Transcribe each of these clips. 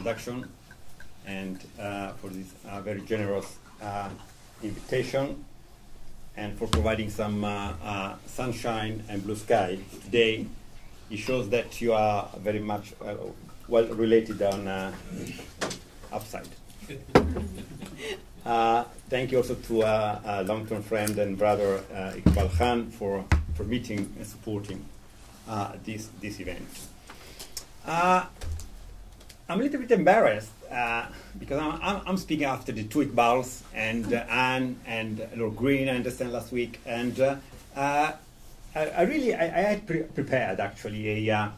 introduction and for this very generous invitation, and for providing some sunshine and blue sky today. It shows that you are very much well related on upside. Thank you also to a long-term friend and brother Iqbal Khan for meeting and supporting this event. I'm a little bit embarrassed because I'm speaking after the two Iqbals and Anne and Lord Green, I understand, last week, and I had prepared actually a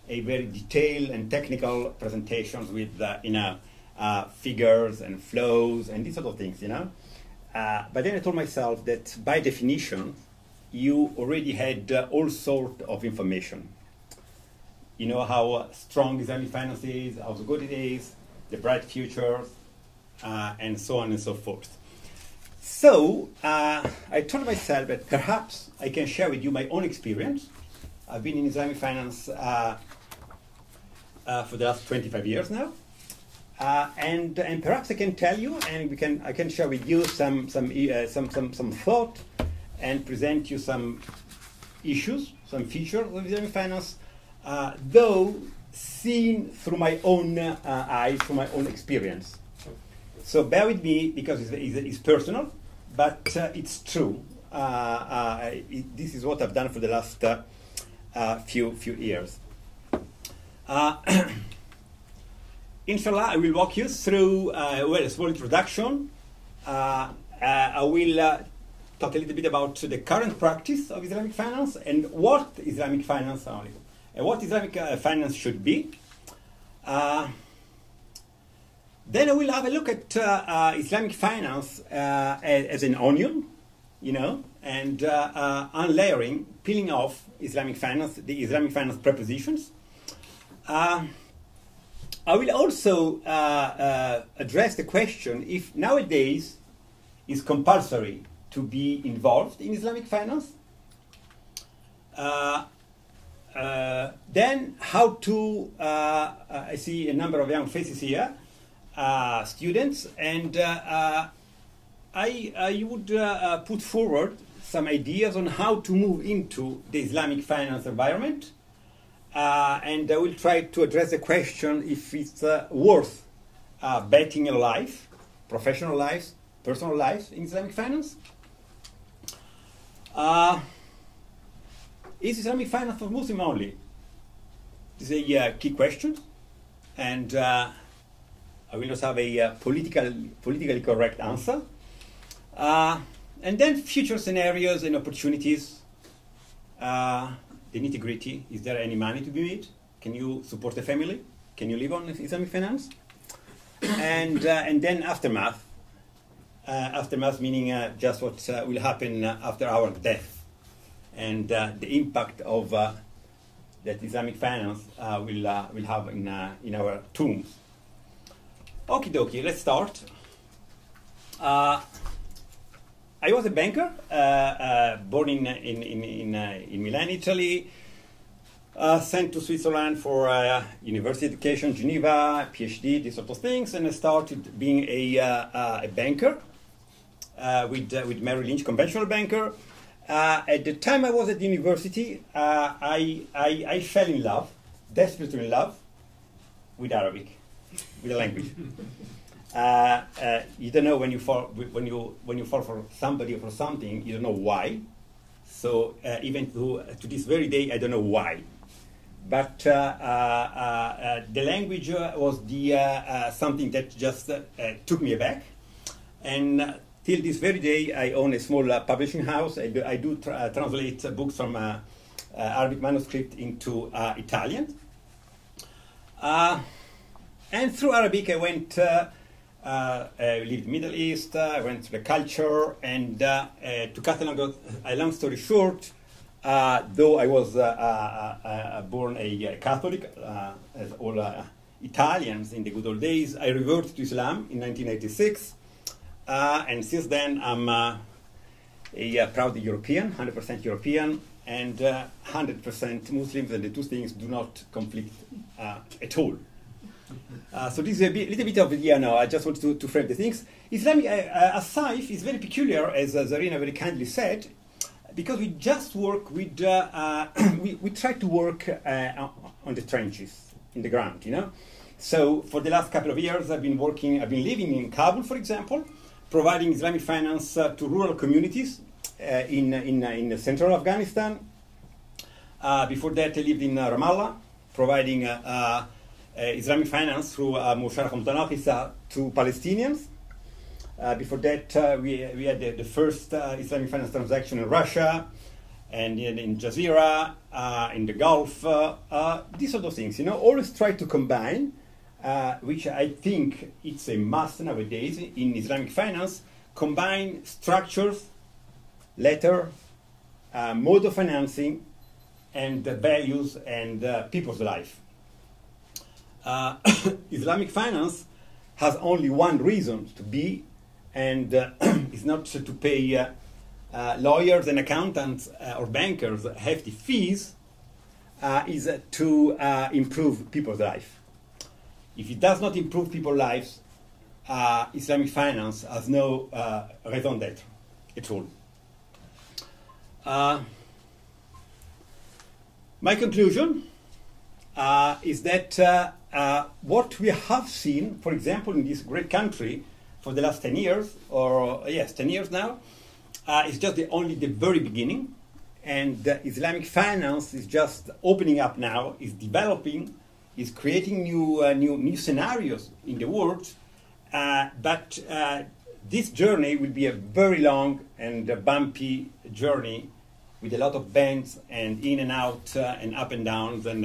very detailed and technical presentations with figures and flows and these sort of things, But then I told myself that by definition, you already had all sorts of information. You know how strong Islamic finance is, how good it is, the bright futures, and so on and so forth. So I told myself that perhaps I can share with you my own experience. I've been in Islamic finance for the last 25 years now. And perhaps I can tell you, and I can share with you some thought, and present you some issues, some features of Islamic finance, though seen through my own eyes, through my own experience. So bear with me because it's personal, but it's true. This is what I've done for the last few years. Inshallah, I will walk you through a small introduction. I will talk a little bit about the current practice of Islamic finance and what Islamic finance finance should be. Then I will have a look at Islamic finance as an onion, and unlayering, peeling off Islamic finance, the Islamic finance prepositions. I will also address the question if nowadays it's compulsory to be involved in Islamic finance. Then how to, I see a number of young faces here, students, and I would put forward some ideas on how to move into the Islamic finance environment. And I will try to address the question if it's worth betting your life, professional life, personal life in Islamic finance. Is Islamic finance for Muslim only? This is a key question, and I will not have a politically correct answer. And then future scenarios and opportunities. The nitty-gritty, is there any money to be made? Can you support a family? Can you live on Islamic finance? And then aftermath. Aftermath meaning just what will happen after our death, and the impact of that Islamic finance will have in our tombs. Okie dokie, let's start. I was a banker, born in Milan, Italy, sent to Switzerland for university education, Geneva, PhD, these sort of things, and I started being a banker with Merrill Lynch, conventional banker. At the time I was at the university, I fell in love, desperately in love, with Arabic, with the language. You don't know when you fall for somebody or for something. You don't know why. So even to this very day, I don't know why. But the language was the something that just took me aback. And till this very day, I own a small publishing house. I do translate books from Arabic manuscript into Italian. And through Arabic, I went. I lived in the Middle East, I went to the culture, and to cut a long story short, though I was born a Catholic, as all Italians in the good old days, I reverted to Islam in 1986, and since then I'm a proud European, 100% European, and 100% Muslims, and the two things do not conflict at all. So this is a little bit of, I just want to frame the things. Islamic, Assaif is very peculiar, as Zarina very kindly said, because we just work with, we try to work on the trenches, in the ground, So for the last couple of years, I've been living in Kabul, for example, providing Islamic finance to rural communities in central Afghanistan. Before that, I lived in Ramallah, providing Islamic finance through Musharraf Mutanaqisa to Palestinians. Before that, we had the first Islamic finance transaction in Russia, and in Jazeera, in the Gulf, these sort of things. Always try to combine, which I think it's a must nowadays in Islamic finance, combine structures, letter, mode of financing, and values and people's life. Islamic finance has only one reason to be, and it's not to pay lawyers and accountants or bankers hefty fees, is to improve people's life. If it does not improve people's lives, Islamic finance has no raison d'être at all. My conclusion is that what we have seen, for example, in this great country for the last 10 years, or yes, 10 years now, is just only the very beginning. And Islamic finance is just opening up now, is developing, is creating new scenarios in the world. But this journey will be a very long and bumpy journey with a lot of bends and in and out and up and downs, and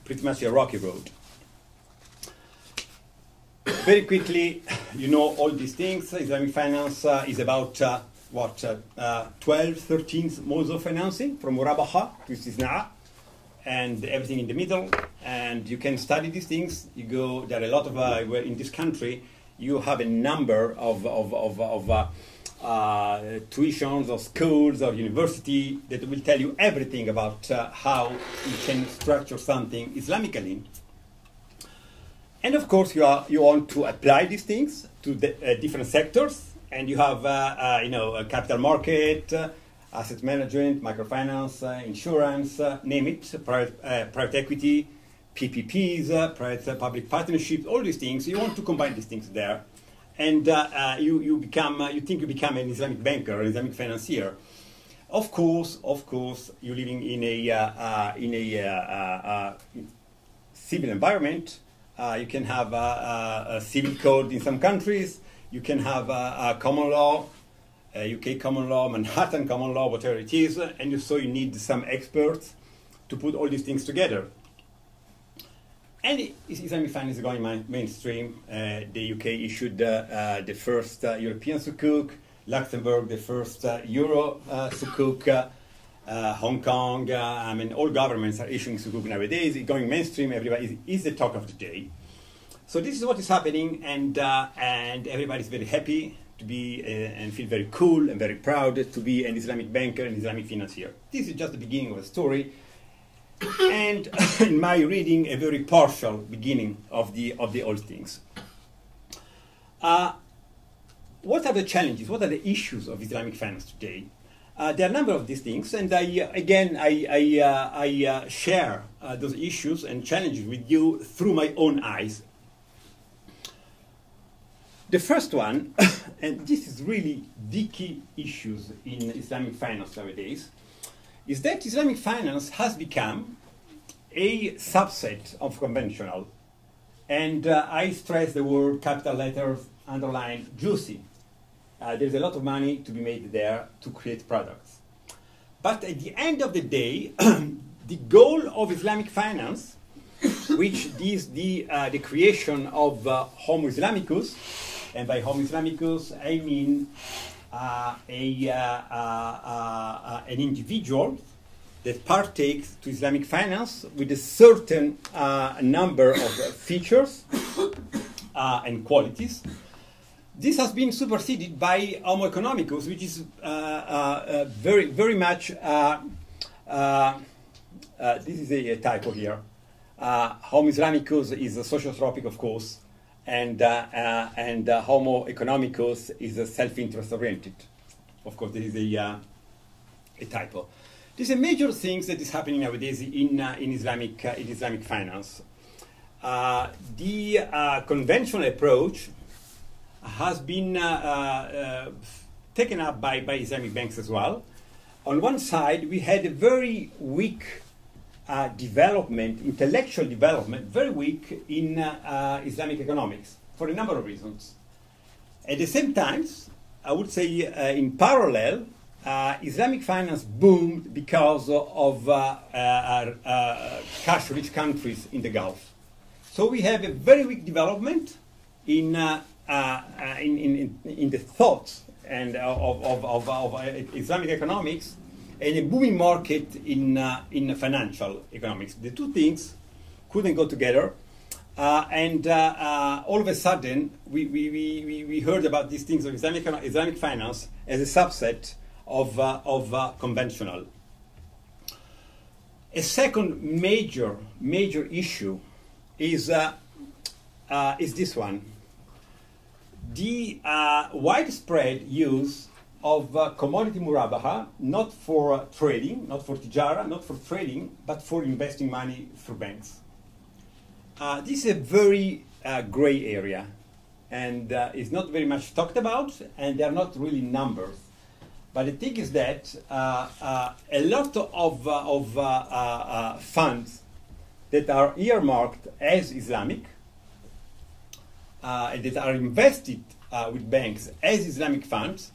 pretty much a rocky road. Very quickly, all these things. Islamic finance is about 12, 13 modes of financing, from Murabaha to Istisna'a, and everything in the middle. And you can study these things. There are a lot of, in this country, you have a number of tuitions or schools or university that will tell you everything about how you can structure something Islamically. And of course, you want to apply these things to the, different sectors, and you have a capital market, asset management, microfinance, insurance, name it, private equity, PPPs, private public partnerships, all these things. You want to combine these things there, and you think you become an Islamic banker, an Islamic financier. Of course, you're living in a civil environment. You can have a civil code in some countries. You can have a common law, UK common law, Manhattan common law, whatever it is, and so you need some experts to put all these things together. And Islamic finance is going mainstream. The UK issued the first European sukuk, Luxembourg the first Euro sukuk, Hong Kong, all governments are issuing sukuk nowadays. It's going mainstream. Everybody is the talk of the day. So this is what is happening, and everybody is very happy to be and feel very cool and very proud to be an Islamic banker and Islamic financier. This is just the beginning of a story, and in my reading, a very partial beginning of the old things. What are the challenges? What are the issues of Islamic finance today? There are a number of these things, and I share those issues and challenges with you through my own eyes. The first one, and this is really the key issues in Islamic finance nowadays, is that Islamic finance has become a subset of conventional, and I stress the word, capital letters, underline, juicy. There's a lot of money to be made there to create products. But at the end of the day, the goal of Islamic finance, which is the creation of Homo Islamicus, and by Homo Islamicus I mean an individual that partakes to Islamic finance with a certain number of features and qualities. This has been superseded by Homo economicus, which is very much, this is a typo here, Homo Islamicus is a sociotropic, of course, and Homo economicus is a self-interest oriented. Of course, there is a typo. These are major things that is happening nowadays in Islamic finance. The conventional approach has been taken up by Islamic banks as well. On one side, we had a very weak development, intellectual development, very weak in Islamic economics for a number of reasons. At the same time, I would say in parallel, Islamic finance boomed because of cash-rich countries in the Gulf. So we have a very weak development in the thoughts and of Islamic economics, and a booming market in financial economics. The two things couldn't go together, and all of a sudden we heard about these things of Islamic finance as a subset of conventional. A second major issue is this one: the widespread use of commodity murabaha, not for trading, not for tijara, not for trading, but for investing money through banks. This is a very gray area, and is not very much talked about, and they are not really numbers. But the thing is that a lot of funds that are earmarked as Islamic, and that are invested with banks as Islamic funds,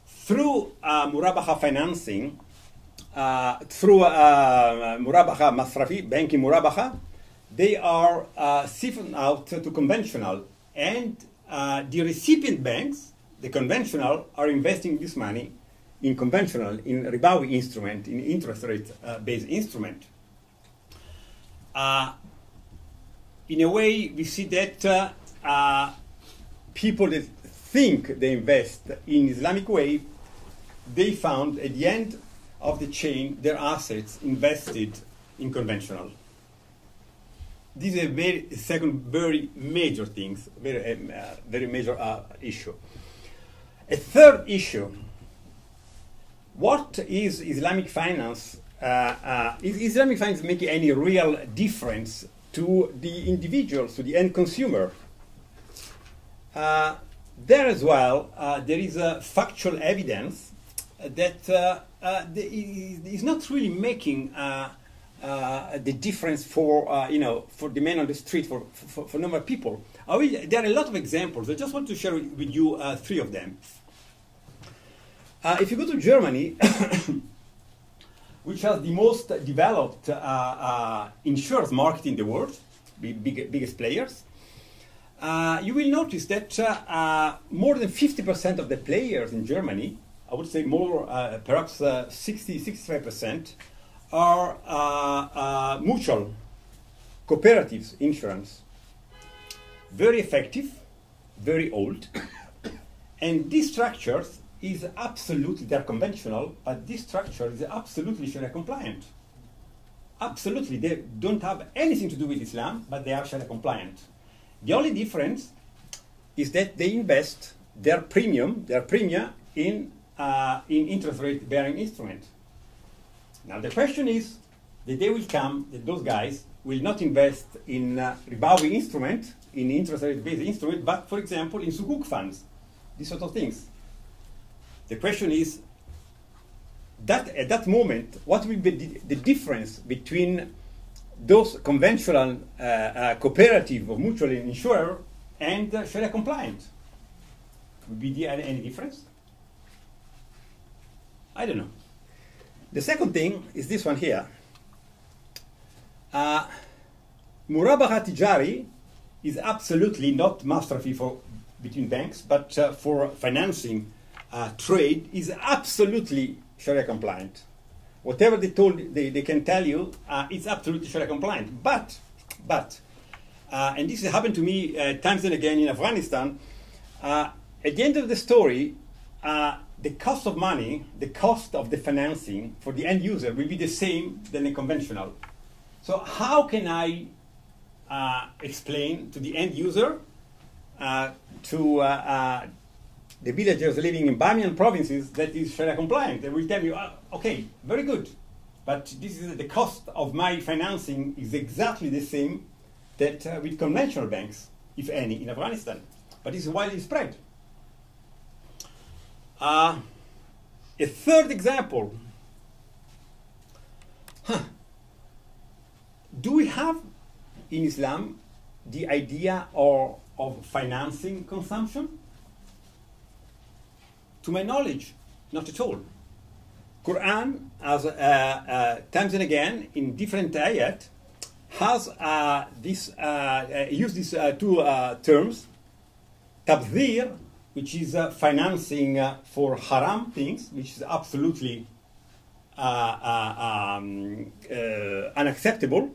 through murabaha financing, through murabaha masrafi, banking murabaha, they are siphoned out to conventional, and the recipient banks, the conventional, are investing this money in conventional, in ribawi instrument, in interest rate based instrument. In a way, we see that people that think they invest in Islamic way, they found at the end of the chain their assets invested in conventional. This is a second very major things, very major issue. A third issue: what is Islamic finance? Is Islamic finance making any real difference to the individuals, to the end consumer? There as well, there is factual evidence that is not really making the difference for for the men on the street, for normal people. There are a lot of examples. I just want to share with you three of them. If you go to Germany, which has the most developed insurance market in the world, biggest players, you will notice that more than 50% of the players in Germany, I would say more, perhaps 65%, are mutual, cooperatives insurance. Very effective, very old, and these structures is absolutely, they're conventional, but this structure is absolutely Sharia compliant. Absolutely, they don't have anything to do with Islam, but they are Sharia compliant. The only difference is that they invest their premia in interest rate bearing instrument. Now the question is, the day will come that those guys will not invest in ribawi instrument, in interest rate based instrument, but for example in sukuk funds, these sort of things. The question is, that at that moment, what will be the difference between those conventional cooperative or mutual insurer and Sharia compliant? Would be there any difference? I don't know. The second thing is this one here. Murabaha tijari is absolutely not masrafi for between banks, but for financing trade is absolutely Sharia compliant. Whatever they can tell you, it's absolutely Sharia compliant. But, and this has happened to me times and again in Afghanistan, at the end of the story, the cost of money, the cost of the financing for the end user will be the same than a conventional. So how can I explain to the end user, to the villagers living in Bamiyan provinces that is Sharia compliant. They will tell you, okay, very good, but this is the cost of my financing is exactly the same that with conventional banks, if any, in Afghanistan. But this is widely spread. A third example. Do we have in Islam the idea of financing consumption? To my knowledge, not at all. Quran, as times and again in different ayat, has used these two terms, tabdhir, which is financing for haram things, which is absolutely unacceptable,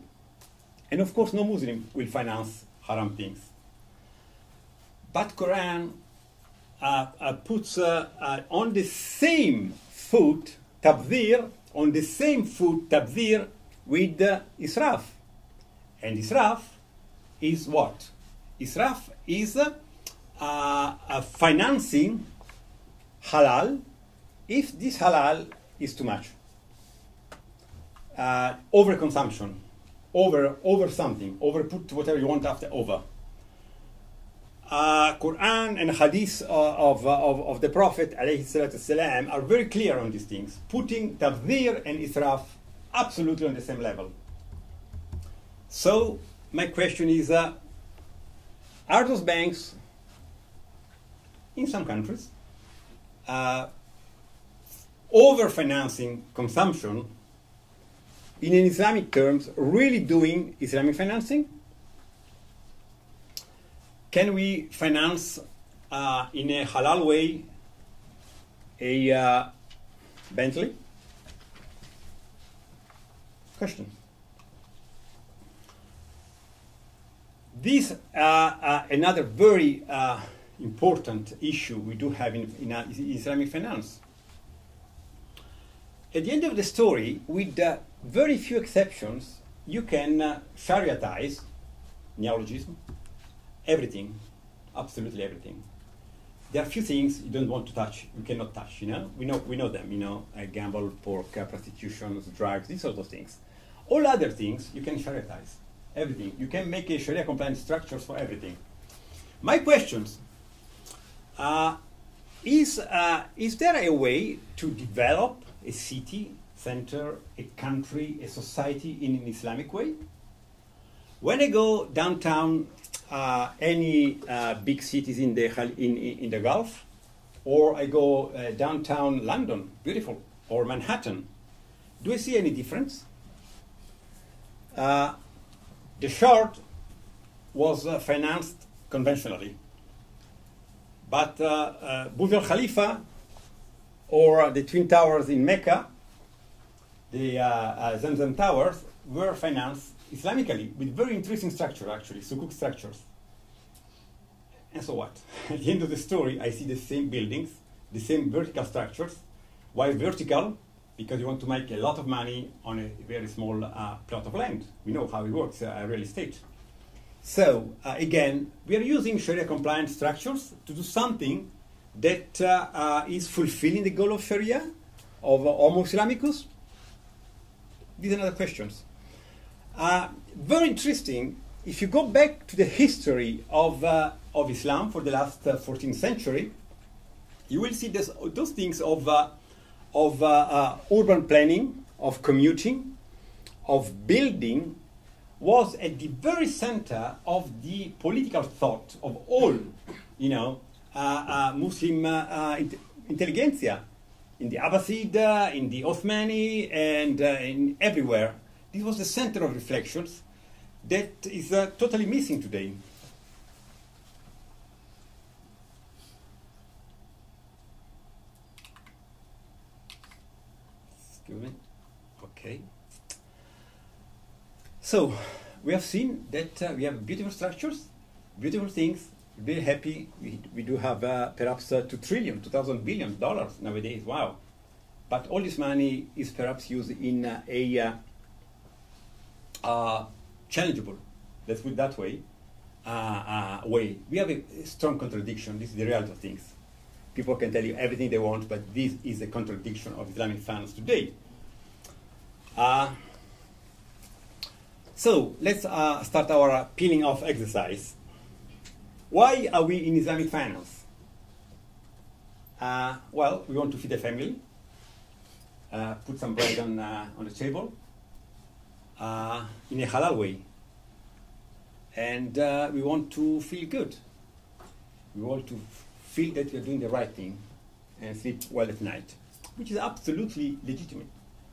and of course no Muslim will finance haram things. But Quran puts on the same foot tabdhir, with israf. And israf is what? Israf is financing halal if this halal is too much. Overconsumption, over something, put whatever you want after over. Quran and Hadith of the Prophet ﷺ are very clear on these things, putting tabdhir and israf absolutely on the same level. So my question is, are those banks in some countries over-financing consumption in an Islamic terms, really doing Islamic financing? Can we finance in a halal way a Bentley? Question. This another very important issue we do have in Islamic finance. At the end of the story, with very few exceptions, you can Shariatize, neologism, everything, absolutely everything. There are few things you don't want to touch, you cannot touch, you know? We know them, you know, gamble, pork, prostitution, drugs, these sort of things. All other things you can Shariatize, everything. You can make a Sharia compliant structures for everything. My questions, is there a way to develop a city, center, a country, a society in an Islamic way? When I go downtown, any big cities in the Gulf, or I go downtown London, beautiful, or Manhattan, do I see any difference? The Shard was financed conventionally, but Burj Al Khalifa or the Twin Towers in Mecca, the Zamzam Towers, were financed Islamically with very interesting structure, actually, sukuk structures. And so what? At the end of the story, I see the same buildings, the same vertical structures. Why vertical? Because you want to make a lot of money on a very small plot of land. We know how it works, real estate. So, again, we are using Sharia compliant structures to do something that is fulfilling the goal of Sharia, of Homo Islamicus. These are other questions. Very interesting, if you go back to the history of Islam for the last 14th century, you will see those things of urban planning, of commuting, of building, was at the very center of the political thought of all, you know, Muslim intelligentsia, in the Abbasid, in the Ottomani, and in everywhere. This was the center of reflections that is totally missing today. Excuse me. Okay. So, we have seen that we have beautiful structures, beautiful things, very happy. We do have perhaps $2,000 billion nowadays, wow. But all this money is perhaps used in a challengeable let's put it that way, we have a strong contradiction. This is the reality of things. People can tell you everything they want, but this is a contradiction of Islamic finance today. So let's start our peeling off exercise. Why are we in Islamic finance? Well, we want to feed the family, put some bread on the table in a halal way. And we want to feel good. We want to feel that we are doing the right thing and sleep well at night, which is absolutely legitimate.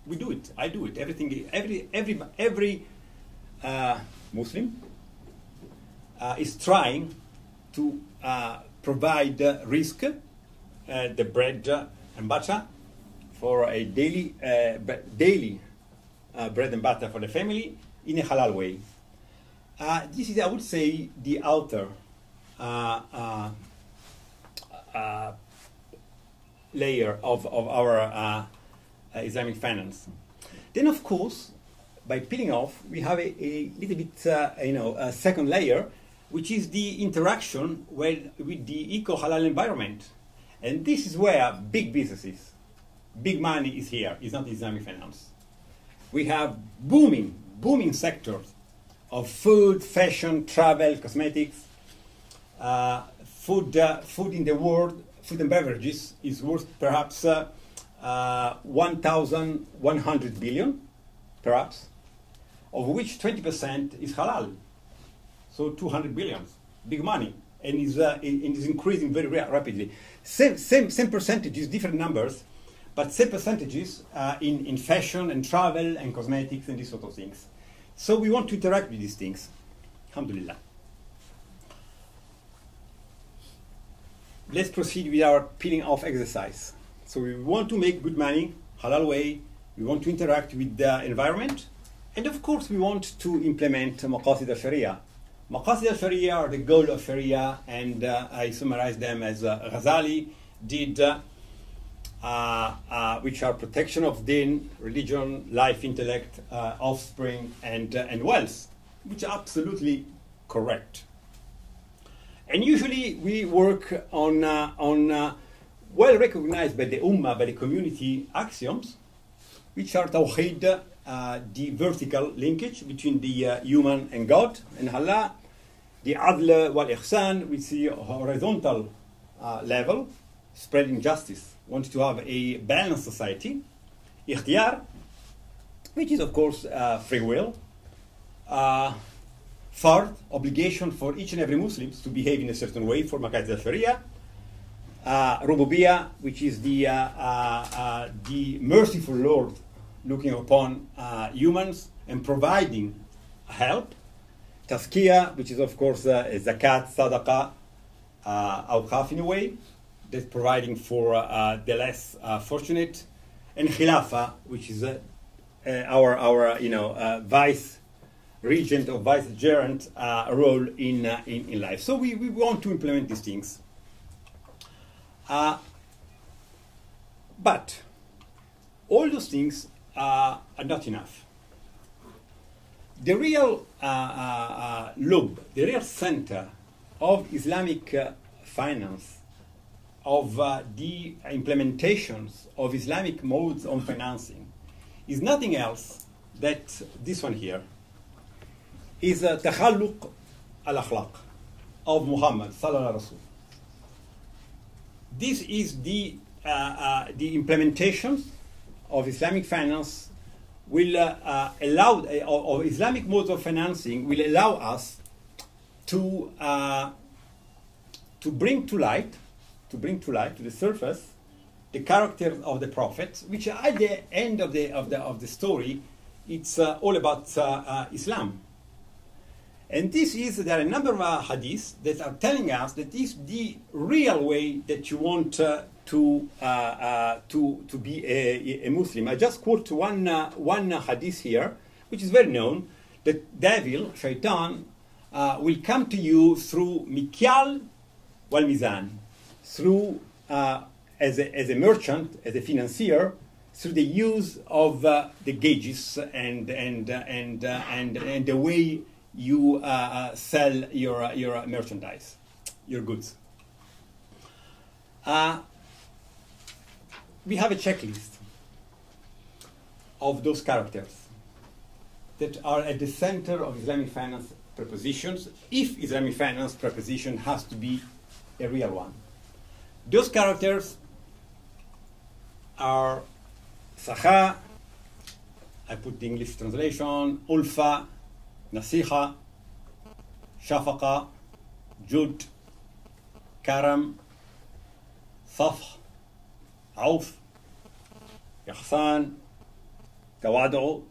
We do it. I do it. Every Muslim is trying to provide risk, the bread and butter for a daily bread and butter for the family in a halal way. This is, I would say, the outer layer of our Islamic finance. Then, of course, by peeling off, we have a little bit, a second layer, which is the interaction with the eco-halal environment. And this is where big businesses, big money is here. It's not Islamic finance. We have booming sectors of food, fashion, travel, cosmetics. Food in the world, food and beverages is worth perhaps 1,100 billion, perhaps, of which 20% is halal. So 200 billion, big money, and is increasing very rapidly. Same percentages, different numbers, but same percentages in fashion and travel and cosmetics and these sort of things. So we want to interact with these things. Alhamdulillah. Let's proceed with our peeling off exercise. So we want to make good money, halal way. We want to interact with the environment. And of course, we want to implement Maqasid al-Sharia. Maqasid al-Sharia are the goal of Sharia, and I summarize them as Ghazali did, which are protection of deen, religion, life, intellect, offspring, and wealth, which are absolutely correct. And usually we work on well recognized by the Ummah, by the community, axioms, which are Tawheed, the vertical linkage between the human and God and Allah, the Adl wal Ihsan, which is the horizontal level, spreading justice, want to have a balanced society, Ikhtiyar, which is of course free will, Fard, obligation for each and every Muslim to behave in a certain way for Maqasid al-Sharia, Rububiyah, which is the merciful Lord looking upon humans and providing help, Tazkiyah, which is of course Zakat, Sadaqah, Awqaf in a way, that's providing for the less fortunate, and Khilafah, which is our vice regent or vicegerent role in life. So we want to implement these things. But all those things are not enough. The real lub, the real center of Islamic finance, of the implementations of Islamic modes of financing, is nothing else that this one here, is takhalluq al-akhlaq of Muhammad sallallahu alaihi wasallam. This is the implementation of Islamic finance will allow, or Islamic modes of financing will allow us to bring to light, to the surface, the character of the Prophet, which at the end of the story, it's all about Islam. And there are a number of hadiths that are telling us that this is the real way that you want to be a Muslim. I just quote one hadith here, which is well known, that devil, shaitan, will come to you through mikyal wal mizan, through as a merchant, as a financier, through the use of the gauges and the way you sell your merchandise, your goods. We have a checklist of those characters that are at the center of Islamic finance propositions, if Islamic finance proposition has to be a real one. Those characters are Sakha, I put the English translation, Ulfa, Nasiha, Shafaqa, Jud, Karam, Safh, Auf, Ihsan, Tawadu,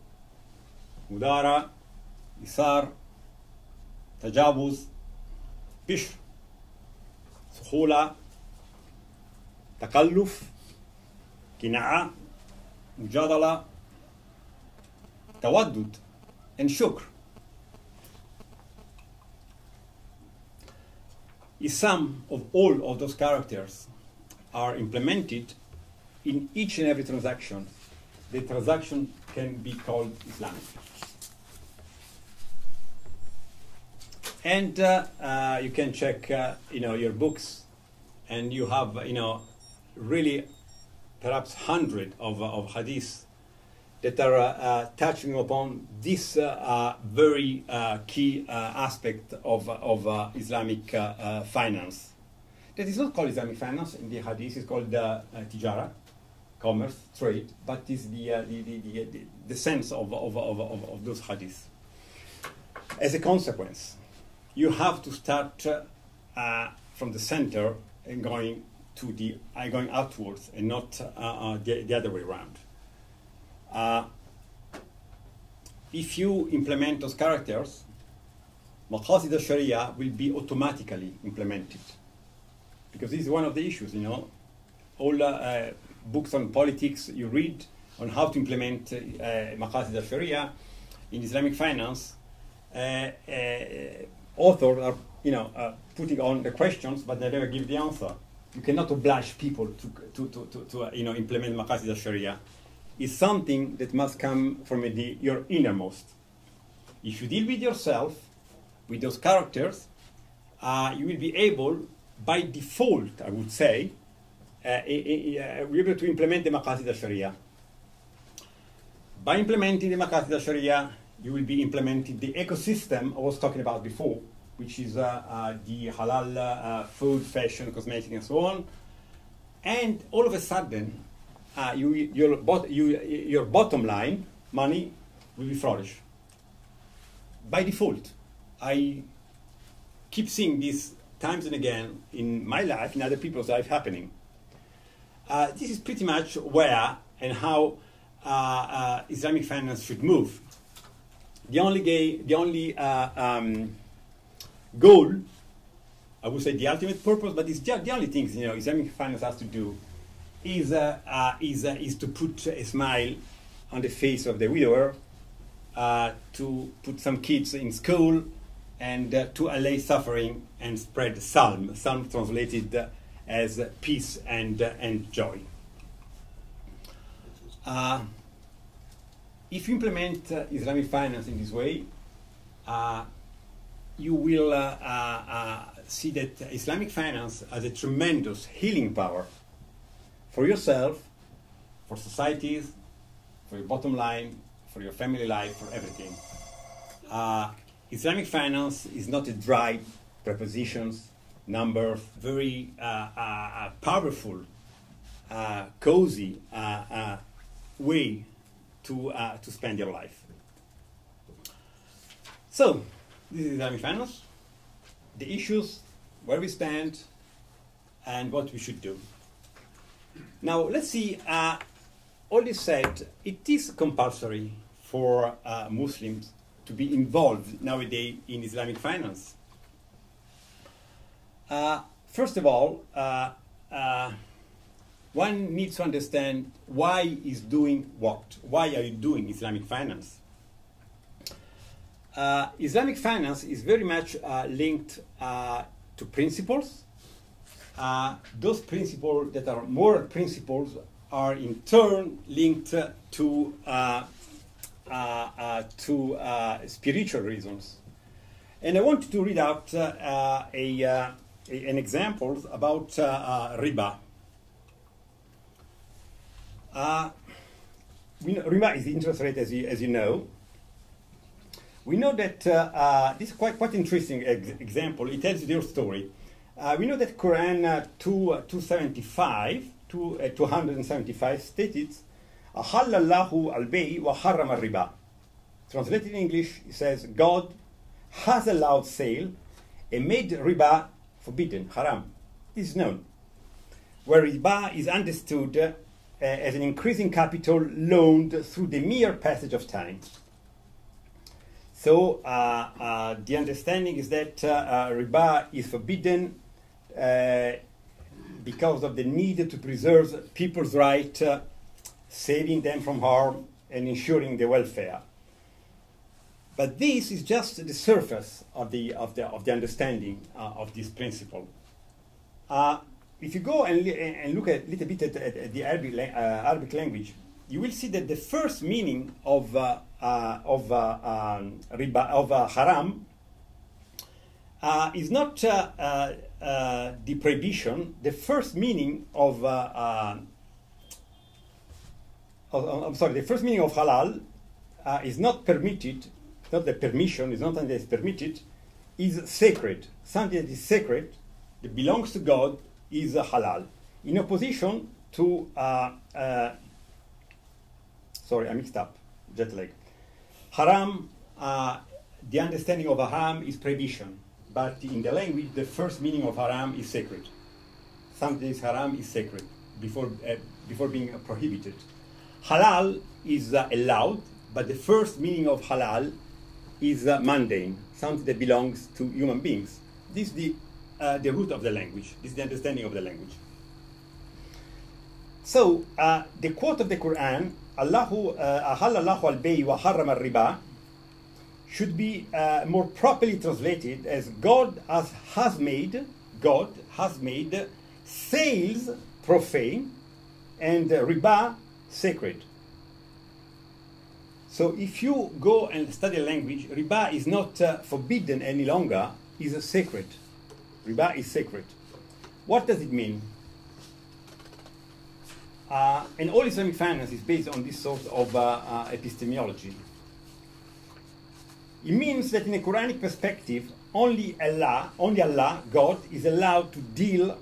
Mudara, Isar, Tajawuz, Bishr, Sukhula, Takalluf, Kina'a, Mujadala, Tawaddud, and Shukr. If some of all of those characters are implemented in each and every transaction, the transaction can be called Islamic. And you can check, your books, and you have, really perhaps 100 of hadiths that are touching upon this very key aspect of Islamic finance. That is not called Islamic finance in the hadith; it's called tijara, commerce, trade. But is the sense of those hadiths. As a consequence, you have to start from the center and going outwards, and not the other way around. If you implement those characters, Maqasid al-Sharia will be automatically implemented. Because this is one of the issues, All books on politics you read on how to implement Maqasid al-Sharia in Islamic finance, authors are putting on the questions, but they never give the answer. You cannot oblige people to implement Maqasid al-Sharia. It's something that must come from your innermost. If you deal with yourself, with those characters, you will be able, by default, I would say, be able to implement the Maqasid al-Sharia. By implementing the Maqasid al-Sharia, you will be implementing the ecosystem I was talking about before, which is the halal food, fashion, cosmetic, and so on. And all of a sudden, your bottom line, money, will be flourish. By default. I keep seeing this times and again in my life, in other people's life happening. This is pretty much where and how Islamic finance should move. The only goal, I would say the ultimate purpose, but it's just the only things Islamic finance has to do is to put a smile on the face of the widower, to put some kids in school, and to allay suffering and spread Psalm translated as peace and joy. If you implement Islamic finance in this way, you will see that Islamic finance has a tremendous healing power for yourself, for societies, for your bottom line, for your family life, for everything. Islamic finance is not a dry prepositions, numbers, very powerful, cozy way to spend your life. So, this is Islamic finance, the issues, where we stand, and what we should do. Now, let's see, all this said, it is compulsory for Muslims to be involved nowadays in Islamic finance. First of all, one needs to understand why is doing what. Why are you doing Islamic finance? Islamic finance is very much linked to principles. Those principles that are moral principles are in turn linked to spiritual reasons. And I want to read out an example about riba. Riba is the interest rate, as you know. We know that this is quite interesting example. It tells your story. We know that Quran 275 stated, "Ahallallahu al-bay wa harram al-riba." Translated in English, it says, God has allowed sale and made riba forbidden, haram. This is known. Where riba is understood as an increasing capital loaned through the mere passage of time. So the understanding is that riba is forbidden because of the need to preserve people's right, saving them from harm and ensuring their welfare. But this is just the surface of the understanding of this principle. If you go and look a little bit at the Arabic language, you will see that the first meaning of riba, of haram, is not the prohibition. The first meaning of the first meaning of halal is not permitted. Not the permission, is not something that is permitted, is sacred. Something that is sacred, that belongs to God, is halal. In opposition to, sorry, I mixed up, jet lag. Haram, the understanding of haram is prohibition, but in the language, the first meaning of haram is sacred. Something that is haram is sacred before being prohibited. Halal is allowed, but the first meaning of halal is mundane, something that belongs to human beings. This is the root of the language. This is the understanding of the language. So the quote of the Quran, "Allahu ahallallahu al-bay wa harram al-riba," should be more properly translated as God has made sales profane and riba sacred. So if you go and study language, riba is not forbidden any longer, is sacred. Riba is sacred. What does it mean? And all Islamic finance is based on this sort of epistemology. It means that in a Quranic perspective, only Allah, God, is allowed to deal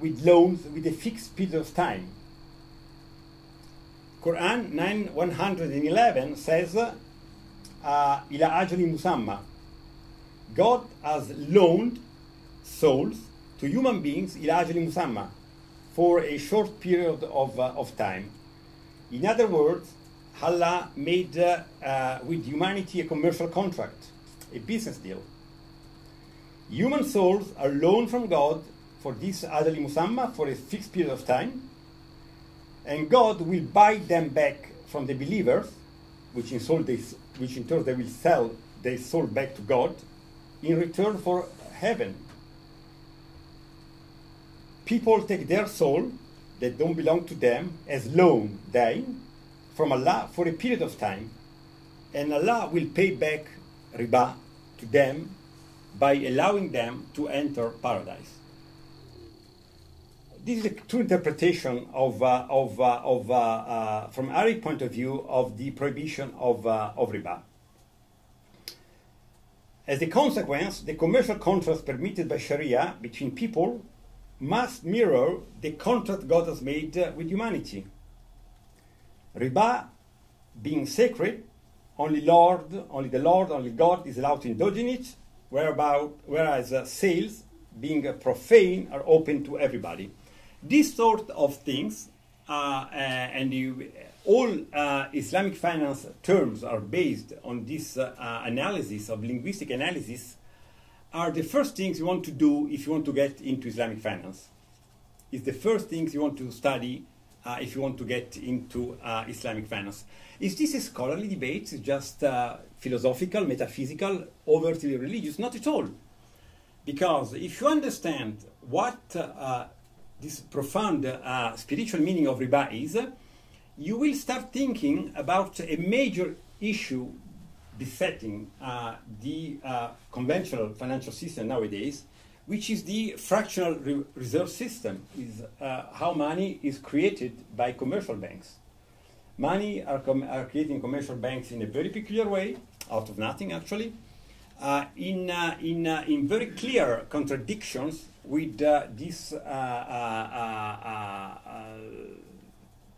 with loans with a fixed period of time. Quran 9:111 says, "Ila ajali musamma." God has loaned souls to human beings, ila ajali musamma, for a short period of time. In other words, Allah made with humanity a commercial contract, a business deal. Human souls are loaned from God for this ajali musamma, for a fixed period of time. And God will buy them back from the believers, which in turn they will sell their soul back to God in return for heaven. People take their soul that don't belong to them as loan, dying from Allah for a period of time, and Allah will pay back riba to them by allowing them to enter paradise. This is a true interpretation of from Arabic point of view, of the prohibition of riba. As a consequence, the commercial contracts permitted by Sharia between people must mirror the contract God has made with humanity. Riba being sacred, only God is allowed to indulge in it, whereas sales being profane are open to everybody. These sort of things, all Islamic finance terms are based on this analysis of linguistic analysis, are the first things you want to do if you want to get into Islamic finance. It's the first things you want to study if you want to get into Islamic finance. Is this a scholarly debate? It's just philosophical, metaphysical, overtly religious? Not at all. Because if you understand what this profound spiritual meaning of riba is, you will start thinking about a major issue besetting the conventional financial system nowadays, which is the fractional reserve system, is how money is created by commercial banks. Money are creating commercial banks in a very peculiar way, out of nothing actually, in very clear contradictions with this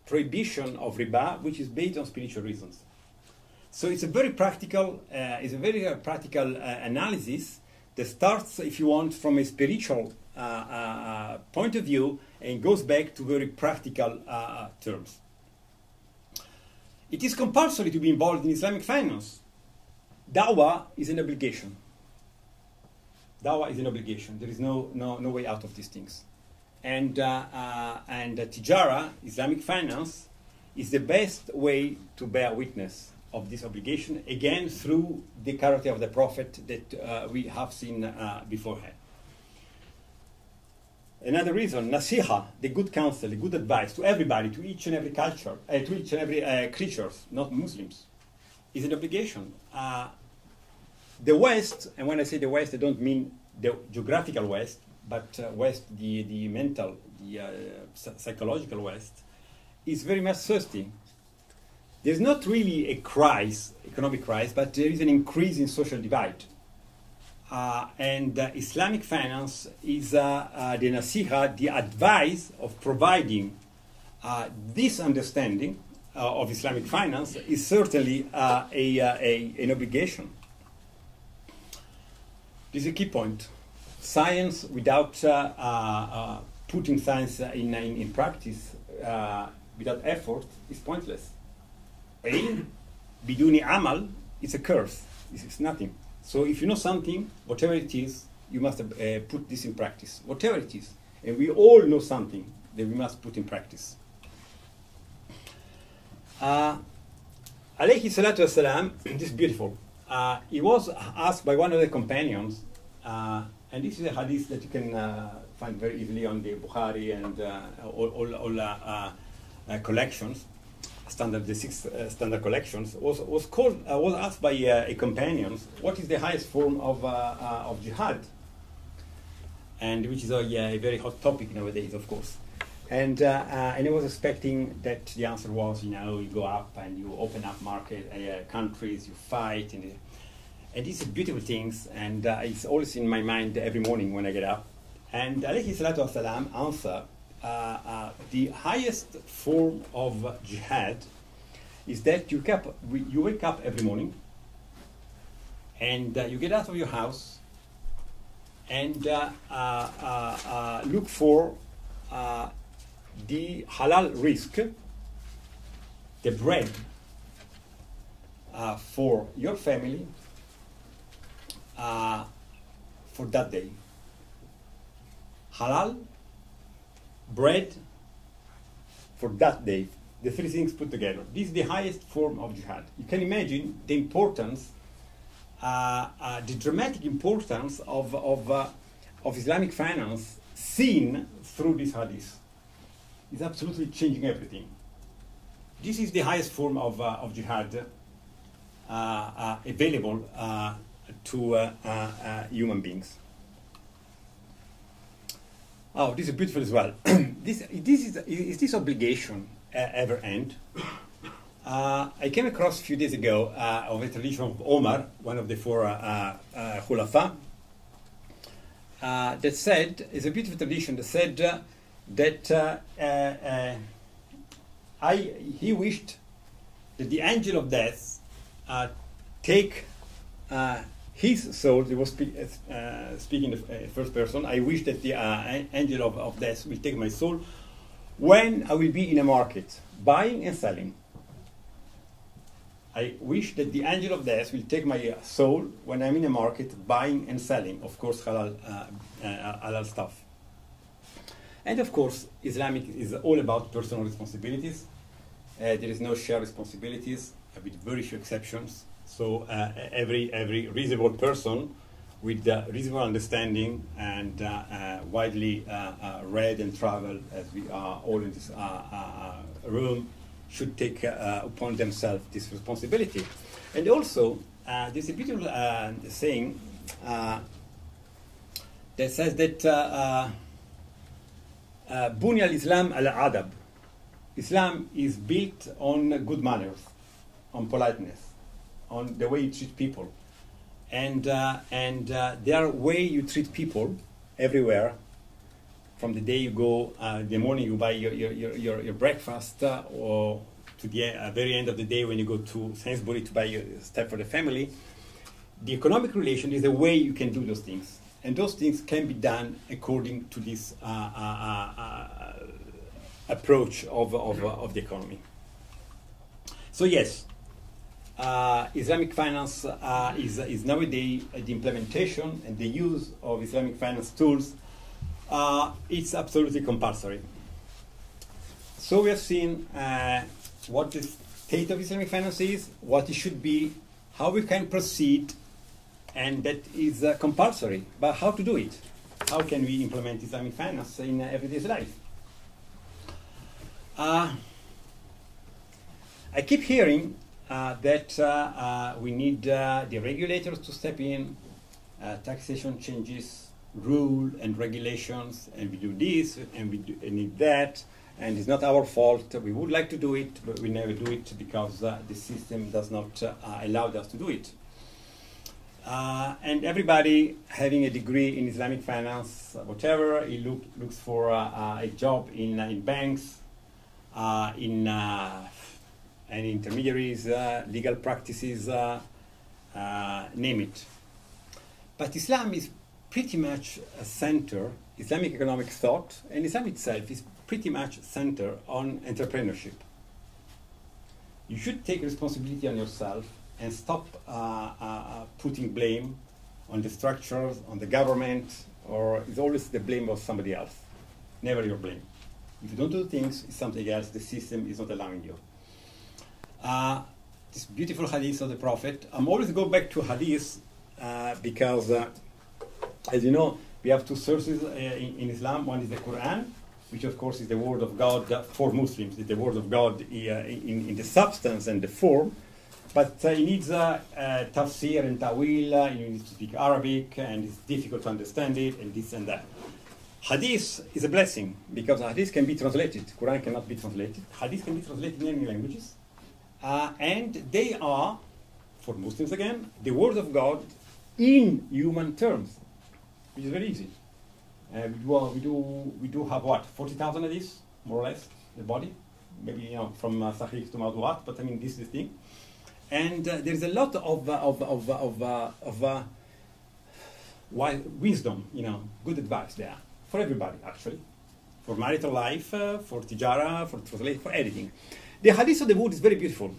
prohibition of riba, which is based on spiritual reasons. So it's a very practical, analysis that starts, if you want, from a spiritual point of view and goes back to very practical terms. It is compulsory to be involved in Islamic finance. Dawah is an obligation. Dawah is an obligation. There is no way out of these things. And Tijara, Islamic finance, is the best way to bear witness of this obligation, again through the character of the Prophet that we have seen beforehand. Another reason, nasiha, the good counsel, the good advice to everybody, to each and every culture, to each and every creatures, not Muslims, is an obligation. The West, and when I say the West, I don't mean the geographical West, but West, the mental, the psychological West, is very much thirsty. There's not really a crisis, economic crisis, but there is an increase in social divide. And Islamic finance is the nasiha, the advice of providing this understanding of Islamic finance is certainly an obligation. This is a key point. Science without putting science in practice, without effort, is pointless. Ilm, biduni amal, it's a curse. It's nothing. So if you know something, whatever it is, you must put this in practice. Whatever it is. And we all know something that we must put in practice. Alayhi salatu wasalam, this is beautiful. He was asked by one of the companions, and this is a hadith that you can find very easily on the Bukhari and all collections. The six standard collections, was asked by a companion, what is the highest form of jihad? And which is a very hot topic nowadays, of course. And I was expecting that the answer was, you go up and you open up countries, you fight, and these are beautiful things, and it's always in my mind every morning when I get up. And alayhi salatu wasalam answer, the highest form of jihad is that you wake up every morning and you get out of your house and look for the halal risk, the bread for your family for that day. Halal, bread for that day, the three things put together. This is the highest form of jihad. You can imagine the importance, the dramatic importance of Islamic finance seen through this hadith. It's absolutely changing everything. This is the highest form of jihad available to human beings. Oh, this is beautiful as well. Is this obligation ever end? I came across a few days ago of a tradition of Omar, one of the four khulafa, that said, it's a beautiful tradition that said that he wished that the angel of death take his soul. He was speaking in the first person. I wish that the angel of death will take my soul when I will be in a market, buying and selling. I wish that the angel of death will take my soul when I'm in a market, buying and selling, of course, halal stuff. And of course, Islamic is all about personal responsibilities. There is no shared responsibilities, with very few exceptions. So every reasonable person with reasonable understanding and widely read and traveled, as we are all in this room, should take upon themselves this responsibility. And also, there's a beautiful saying that says that Bunya al-Islam al-Adab. Islam is built on good manners, on politeness, on the way you treat people. And there are ways you treat people everywhere. From the day you go, in the morning you buy your breakfast, or to the very end of the day when you go to Sainsbury to buy your stuff for the family. The economic relation is the way you can do those things. And those things can be done according to this approach of the economy. So yes, Islamic finance is nowadays the implementation and the use of Islamic finance tools. It's absolutely compulsory. So we have seen what the state of Islamic finance is, what it should be, how we can proceed, and that is compulsory. But how to do it? How can we implement Islamic finance in everyday life? I keep hearing that we need the regulators to step in, taxation changes, rule and regulations, and we do this and we need that, and it's not our fault. We would like to do it, but we never do it because the system does not allow us to do it. And everybody having a degree in Islamic finance, whatever, he looks for a job in banks, in any intermediaries, legal practices, name it. But Islam is pretty much a center, Islamic economic thought, and Islam itself is pretty much centered on entrepreneurship. You should take responsibility on yourself and stop putting blame on the structures, on the government, or it's always the blame of somebody else. Never your blame. If you don't do things, it's something else. The system is not allowing you. This beautiful hadith of the Prophet. I'm always go back to hadith because, as you know, we have two sources in Islam. One is the Quran, which of course is the word of God for Muslims. It's the word of God in the substance and the form. But it needs tafsir and ta'wil, you need to speak Arabic, and it's difficult to understand it, and this and that. Hadith is a blessing, because hadith can be translated. Quran cannot be translated. Hadith can be translated in many languages. And they are, for Muslims again, the word of God in human terms, which is very easy. We do have what, 40,000 hadiths, more or less, the body? Maybe, from Sahih to Mawdu'at, but I mean, this is the thing. And there's a lot of wisdom, good advice there for everybody, actually, for marital life, for tijara, for translation, for everything. The hadith of the word is very beautiful,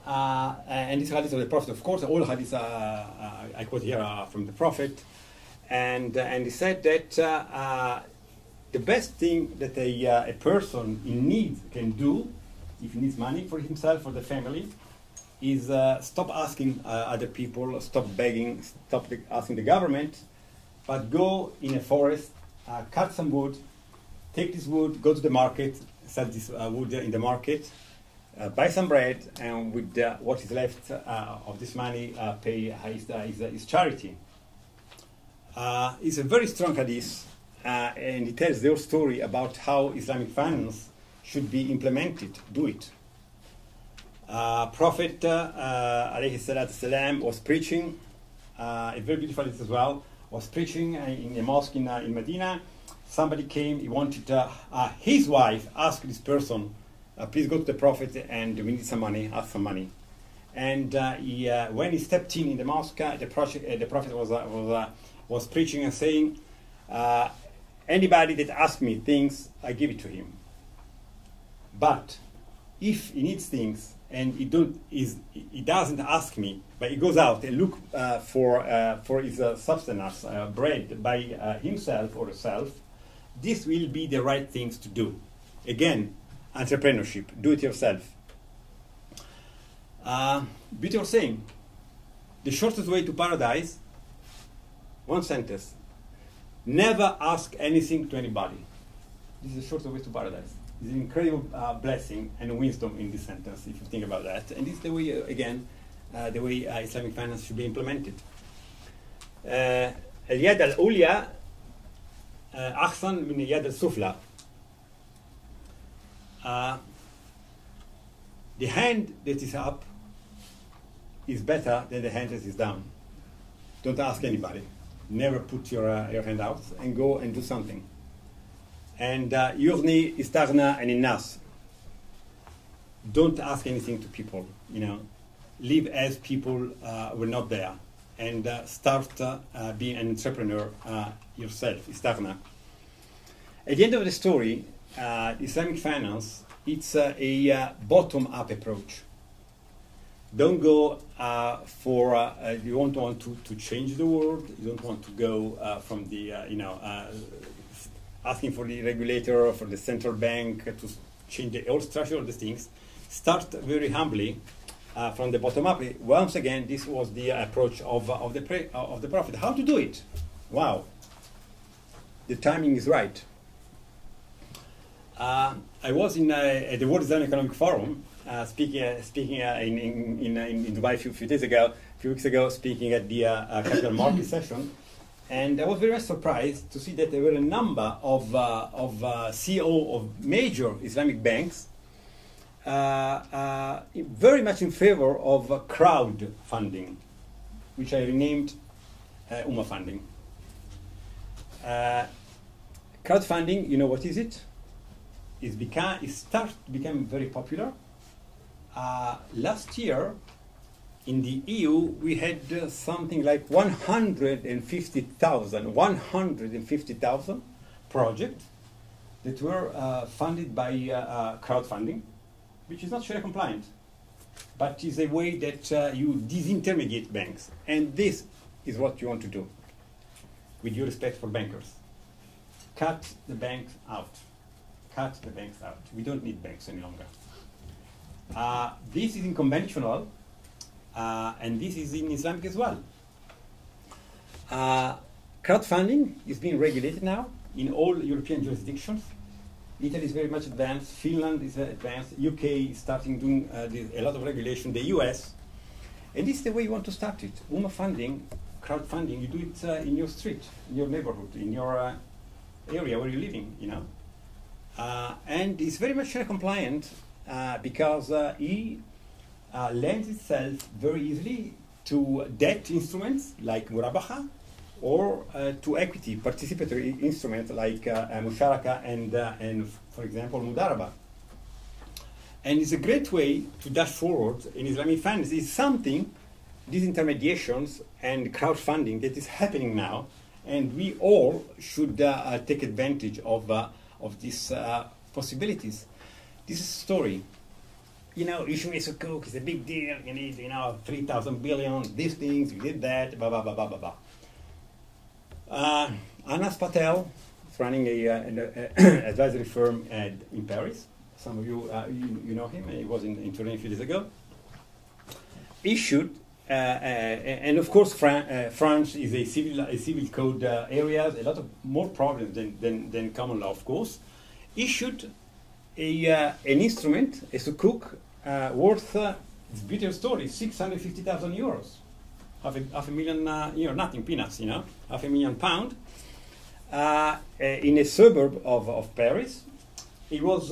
and this hadith of the Prophet, of course, all hadiths I quote here are from the Prophet, and he said that the best thing that a person in need can do, if he needs money for himself, for the family, is stop asking other people, stop begging, stop asking the government, but go in a forest, cut some wood, take this wood, go to the market, sell this wood in the market, buy some bread, and with what is left of this money, pay his charity. It's a very strong hadith, and it tells their story about how Islamic finance should be implemented. Do it. Prophet alayhi salatu salam was preaching, a very beautiful hadith as well, was preaching in a mosque in Medina. Somebody came, he wanted, his wife asked this person, please go to the Prophet and we need some money, ask some money. And when he stepped in the mosque, the Prophet was preaching and saying, anybody that asks me things, I give it to him. But if he needs things and he doesn't ask me, but he goes out and look for his substance, bread by himself or herself, this will be the right things to do. Again, entrepreneurship, do it yourself. Beautiful saying, the shortest way to paradise, one sentence, never ask anything to anybody. This is the shortest way to paradise. It's an incredible blessing and wisdom in this sentence, if you think about that. And this is the way, again, the way Islamic finance should be implemented. اليد العليا أحسن من اليد السفلى. The hand that is up is better than the hand that is down. Don't ask anybody. Never put your hand out and go and do something. And يغني استغنى عن الناس. Don't ask anything to people. Live as people were not there, and start being an entrepreneur yourself. استغنى. At the end of the story, Islamic finance, it's a bottom-up approach. Don't go for, you don't want to change the world, you don't want to go from the, asking for the regulator or for the central bank to change the whole structure of the things. Start very humbly from the bottom up. Once again, this was the approach of the Prophet. How to do it? Wow. The timing is right. I was at the World Islamic Economic Forum speaking in Dubai a few weeks ago, speaking at the capital market session, and I was very much surprised to see that there were a number of CEO of major Islamic banks very much in favor of crowdfunding, which I renamed Ummah funding. Crowdfunding, you know what is it? It started to become very popular. Last year, in the EU, we had something like 150,000 projects that were funded by crowdfunding, which is not Sharia compliant, but is a way that you disintermediate banks. And this is what you want to do, with due respect for bankers. Cut the banks out. Cut the banks out. We don't need banks any longer. This is in conventional, and this is in Islamic as well. Crowdfunding is being regulated now in all European jurisdictions. Italy is very much advanced. Finland is advanced. UK is starting doing a lot of regulation. The US, and this is the way you want to start it. Ummah funding, crowdfunding. You do it in your street, in your neighborhood, in your area where you're living. And it's very much Sharia compliant because he lends itself very easily to debt instruments like murabaha or to equity participatory instruments like musharaka and for example mudaraba. And it's a great way to dash forward in Islamic finance. It's something, these intermediations and crowdfunding that is happening now, and we all should take advantage of these possibilities. This is a story. Issuing a sukuk is a big deal. You need, 3,000 billion, these things, you did that, blah, blah, blah, blah, blah, blah. Anas Patel is running an advisory firm in Paris. Some of you, you know him. He was in Turin a few days ago. Issued, and of course, France is a civil code area, a lot of more problems than common law, of course. Issued an instrument, a sukuk, worth, it's a beautiful story, 650,000 euros. Half a million, nothing, peanuts, £500,000, in a suburb of Paris. It was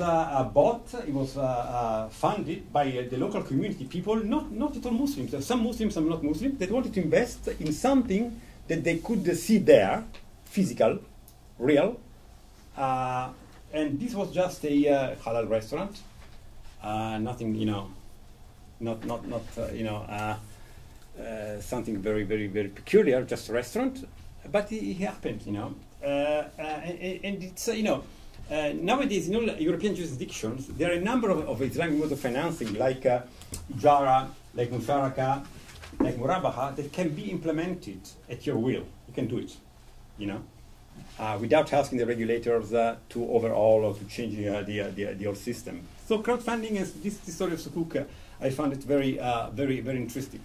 funded by the local community people, not at all Muslims. Some Muslims, some not Muslims, that wanted to invest in something that they could see there, physical, real. And this was just a halal restaurant, nothing, something very, very, very peculiar, just a restaurant. But it happened, and it's, nowadays, in all European jurisdictions, there are a number of Islamic modes of financing, like ijara, like musharaka, like murabaha, that can be implemented at your will. You can do it, without asking the regulators to overhaul or to change the whole system. So crowdfunding is this story of sukuk. I found it very, very, very interesting.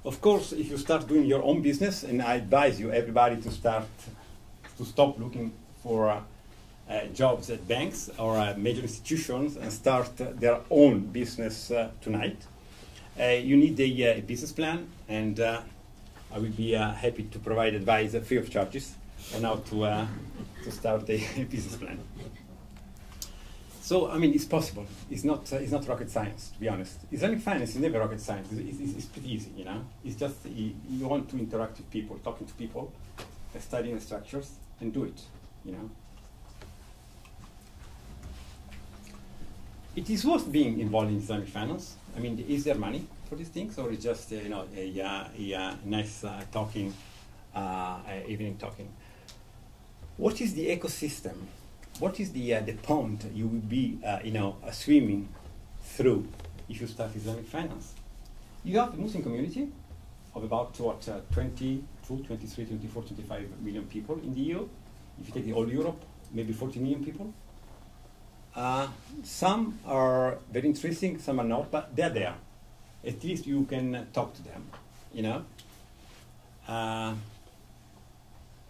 Of course, if you start doing your own business, and I advise you, everybody, to stop looking for jobs at banks or major institutions and start their own business tonight. you need a business plan, and I will be happy to provide advice free of charges on how to start a business plan. So, I mean, it's possible. It's not rocket science, to be honest. Islamic finance is never rocket science. It's pretty easy, you know. It's just you want to interact with people, talking to people, studying the structures, and do it, you know. It is worth being involved in Islamic finance. I mean, is there money for these things, or is just you know a nice talking, evening talking? What is the ecosystem? What is the pond you will be swimming through if you start Islamic finance? You have the Muslim community of about 22, 23, 24, 25 million people in the EU. If you take the whole Europe, maybe 40 million people. Some are very interesting, some are not, but they're there. At least you can talk to them, you know.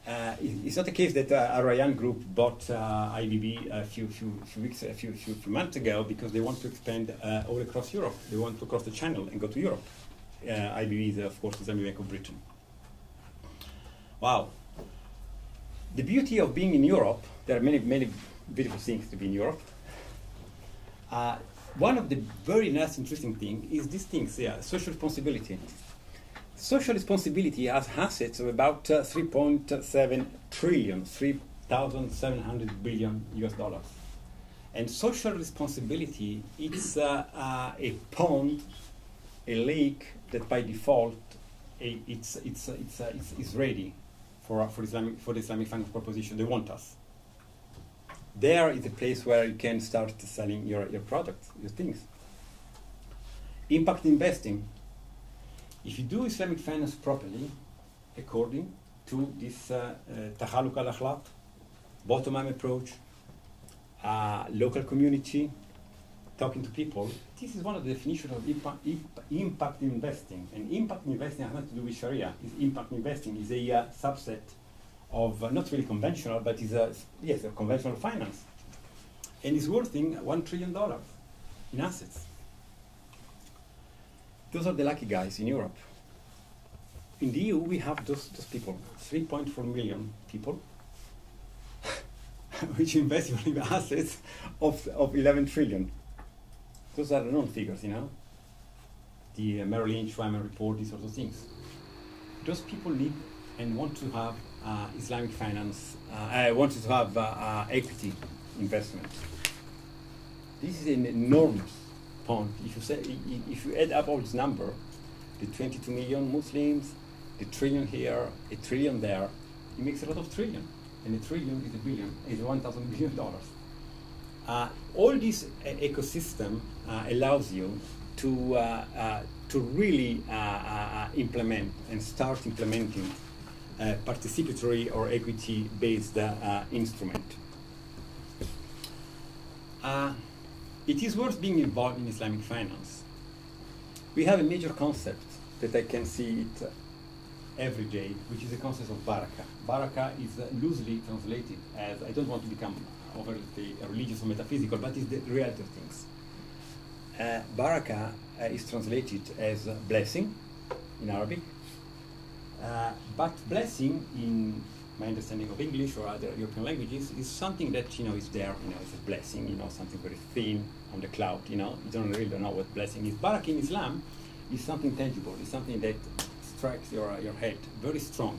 It's not the case that Arayan Group bought IBB a few months ago because they want to expand all across Europe. They want to cross the channel and go to Europe. IBB is, of course, the Islamic Bank of Britain. Wow. The beauty of being in Europe, there are many beautiful things to be in Europe. One of the very nice, interesting things is these things, social responsibility. Social responsibility has assets of about 3.7 trillion, 3,700 billion US dollars. And social responsibility, it's a pond, a lake that by default it's ready for the Islamic finance proposition. They want us. There is a place where you can start selling your products, your things. Impact investing. If you do Islamic finance properly, according to this Takhaluk al-Akhlaq, bottom-up approach, local community, talking to people, this is one of the definitions of impact investing. And impact investing has nothing to do with Sharia. Impact investing is a subset of not really conventional, but is a conventional finance, and it's worth $1 trillion in assets. Those are the lucky guys in Europe. In the EU, we have those people, 3.4 million people, which invest in assets of 11 trillion. Those are the known figures, you know. The Merrill Lynch, Wyman report, these sorts of things. Those people need and want to have Islamic finance, wanted to have equity investment. This is an enormous pond. If you add up all this number, the 22 million Muslims, the trillion here, a trillion there, it makes a lot of trillion. And a trillion is a billion, is $1,000 billion. All this ecosystem allows you to really implement and start implementing participatory or equity-based instrument. It is worth being involved in Islamic finance. We have a major concept that I can see it every day, which is the concept of barakah. Barakah is loosely translated as, I don't want to become overly religious or metaphysical, but it's the reality of things. Barakah is translated as blessing in Arabic, but blessing in my understanding of English or other European languages is something that is there, it's a blessing, something very thin on the cloud, you really don't know what blessing is. Barakah in Islam is something tangible, it's something that strikes your head, very strong.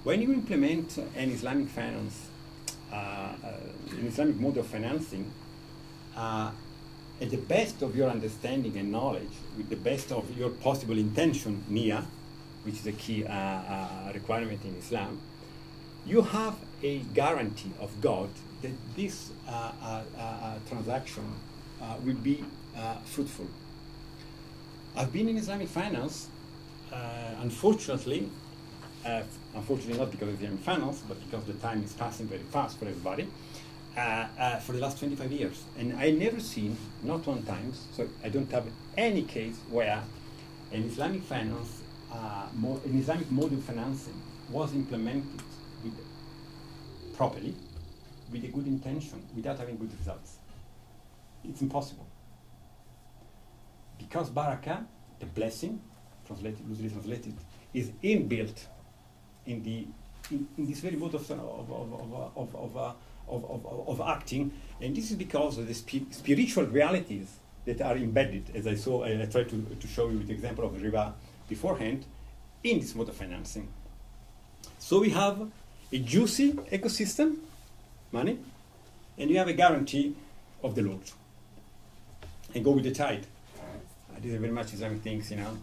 When you implement an Islamic finance, an Islamic mode of financing, at the best of your understanding and knowledge, with the best of your possible intention, niyyah, which is a key requirement in Islam, you have a guarantee of God that this transaction will be fruitful. I've been in Islamic finance, unfortunately not because of Islamic finance, but because the time is passing very fast for everybody, for the last 25 years. And I never seen, not one time, so I don't have any case where an Islamic finance, an Islamic mode of financing was implemented properly, with a good intention, without having good results. It's impossible. Because barakah the blessing, loosely translated, is inbuilt in this very mode of acting, and this is because of the spiritual realities that are embedded, as I tried to show you with the example of the riba beforehand, in this mode of financing. So we have a juicy ecosystem, money, and you have a guarantee of the Lord. And go with the tide. These are very much Islamic things, you know.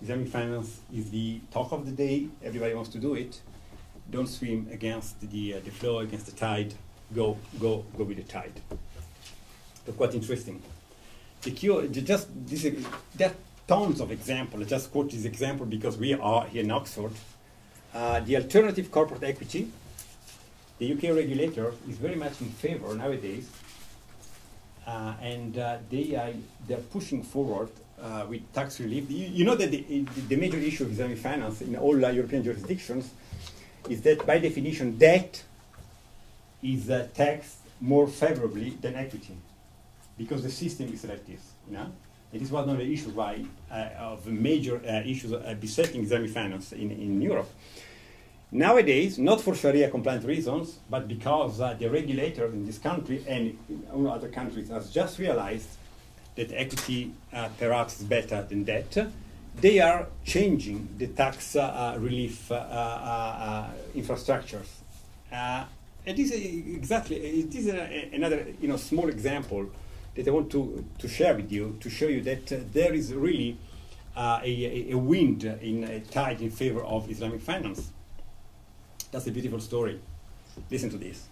Islamic finance is the talk of the day. Everybody wants to do it. Don't swim against the flow, against the tide. Go with the tide. They're quite interesting. There are tons of examples. I just quote this example because we are here in Oxford. The alternative corporate equity, the UK regulator is very much in favor nowadays, and they're pushing forward with tax relief. You know that the major issue of Islamic finance in all European jurisdictions is that by definition debt is taxed more favorably than equity, because the system is like this. You know, it is one of the issues of the major issues besetting Islamic finance in Europe. Nowadays, not for Sharia compliant reasons, but because the regulators in this country and in other countries have just realized that equity perhaps is better than debt, they are changing the tax relief infrastructures. It is another small example that I want to share with you to show you that there is really a wind in a tide in favor of Islamic finance. That's a beautiful story. Listen to this.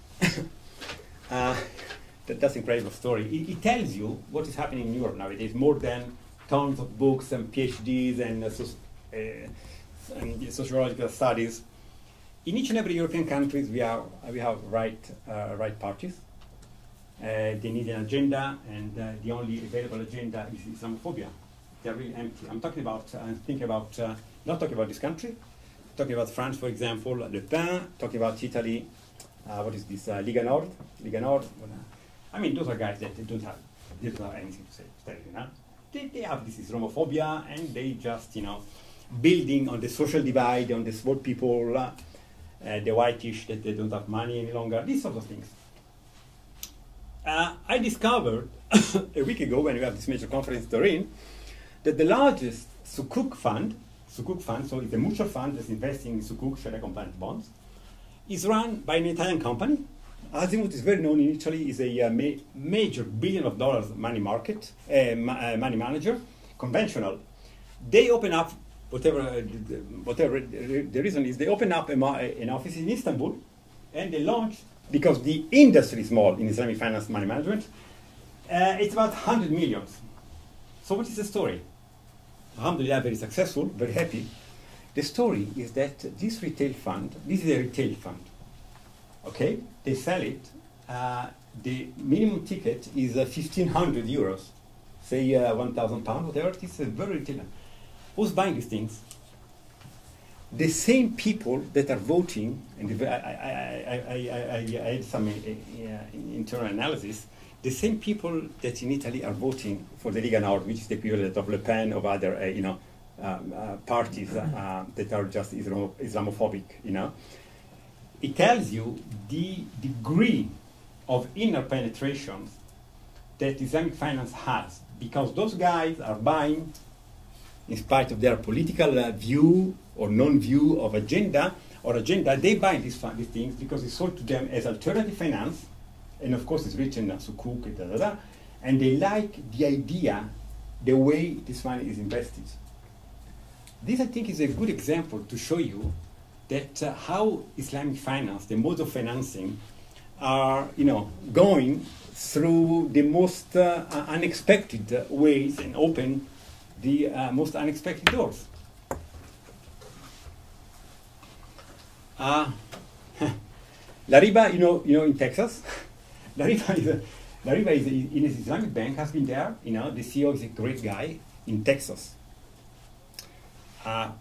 That's an incredible story. It tells you what is happening in Europe nowadays, more than tons of books and PhDs and sociological studies. In each and every European country, we have right parties. They need an agenda, and the only available agenda is Islamophobia. They're really empty. I'm talking about, not talking about this country, talking about France, for example, Le Pen, talking about Italy, what is this, Liga Nord. I mean, those are guys that they don't have anything to say, you know. They have this Islamophobia, and they just, building on the social divide, on the small people, the whitish, that they don't have money any longer, these sort of things. I discovered a week ago, when we have this major conference in Turin, that the largest Sukuk fund, so it's a mutual fund that's investing in Sukuk, Sharia compliant bonds, is run by an Italian company. Azimut is very known in Italy, is a major $1 billion money manager, conventional. They open up, whatever the reason is, they open up an office in Istanbul, and they launch, because the industry is small in Islamic finance money management, it's about 100 million. So what is the story? Alhamdulillah, very successful, very happy. The story is that this retail fund, this is a retail fund, okay? They sell it, the minimum ticket is 1,500 euros, say £1,000, whatever it is, very retail. Who's buying these things? The same people that are voting, and I had some internal analysis, the same people that in Italy are voting for the Liga Nord, which is the equivalent of Le Pen, of other parties that are just Islamophobic, It tells you the degree of inner penetration that Islamic finance has, because those guys are buying, in spite of their political view or non-view of agenda, they buy these things because it's sold to them as alternative finance, and of course it's written Sukuk, and they like the idea, the way this money is invested. This, I think, is a good example to show you that how Islamic finance, the modes of financing, are going through the most unexpected ways and open the most unexpected doors. La Riba, in Texas, La Riba is in an Islamic bank, has been there. The CEO is a great guy in Texas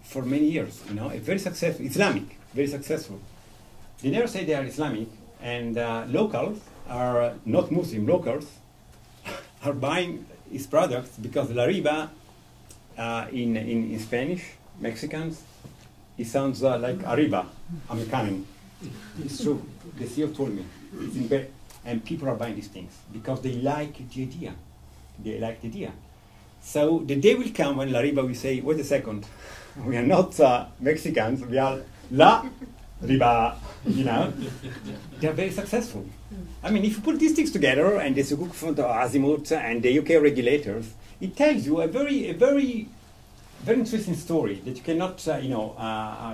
for many years. A very successful Islamic, very successful. They never say they are Islamic, and locals are not Muslim. Locals are buying his products because La Riba in Spanish, Mexicans, it sounds like arriba, I'm coming. It's true. The CEO told me. It's in bed. And people are buying these things because they like the idea. They like the idea. So the day will come when Arriba will say, wait a second, we are not Mexicans, we are La Riba, you know. They are very successful. I mean, if you put these things together, and the Sukuk Fund, Azimuth, and the UK regulators, it tells you a very interesting story that you cannot,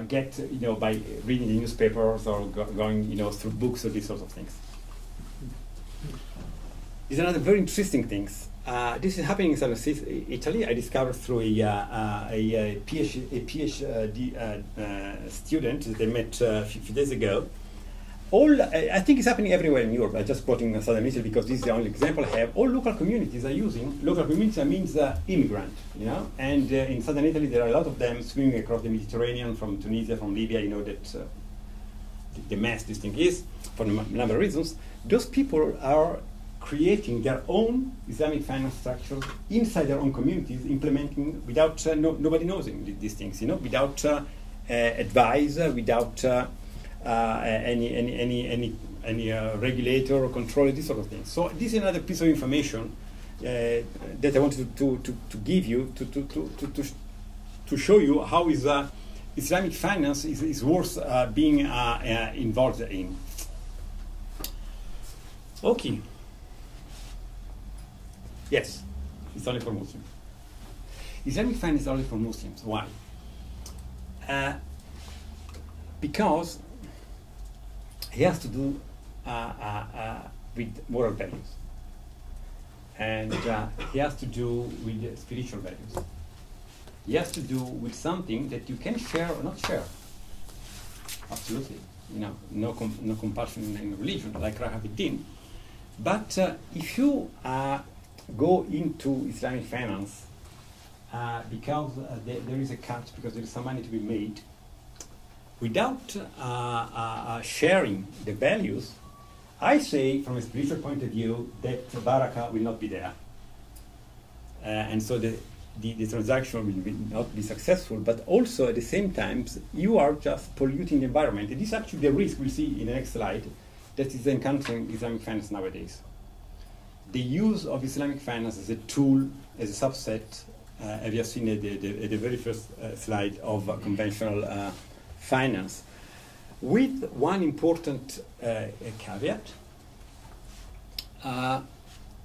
get, by reading the newspapers or going, through books or these sorts of things. There's another very interesting thing. This is happening in Italy. I discovered through a PhD student that I met a few days ago. I think it's happening everywhere in Europe. I'm just quoting Southern Italy because this is the only example I have. All local communities are using, local communities means immigrant, and in Southern Italy there are a lot of them swimming across the Mediterranean from Tunisia, from Libya, that the mess this thing is, for a number of reasons. Those people are creating their own Islamic finance structures inside their own communities, implementing without nobody knowing these things, without advice, without any regulator or control, this sort of thing. So this is another piece of information that I wanted to give you to show you how Islamic finance is worth being involved in. Okay. Yes, it's only for Muslims. Islamic finance is only for Muslims. Why? Because he has to do with moral values, and he has to do with spiritual values. He has to do with something that you can share or not share. Absolutely, no compulsion in religion, like Rahabuddin. But if you go into Islamic finance because there is a cut, because there is some money to be made, without sharing the values, I say from a spiritual point of view that barakah will not be there. And so the transaction will not be successful, but also at the same time you are just polluting the environment. And this is actually the risk we'll see in the next slide that is encountering Islamic finance nowadays. The use of Islamic finance as a tool, as a subset, as you have seen at the very first slide of conventional finance, with one important caveat,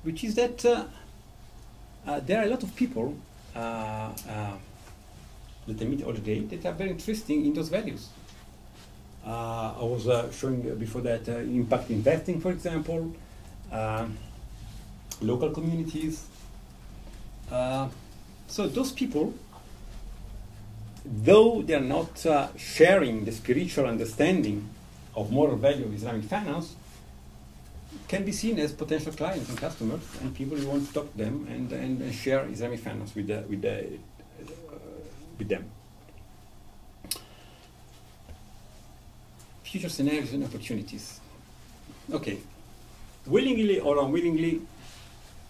which is that there are a lot of people that I meet all the day that are very interesting in those values. I was showing before that impact investing, for example, local communities. So those people, though they are not sharing the spiritual understanding of moral value of Islamic finance, can be seen as potential clients and customers and people who want to talk to them and share Islamic finance with them. Future scenarios and opportunities. Okay, willingly or unwillingly,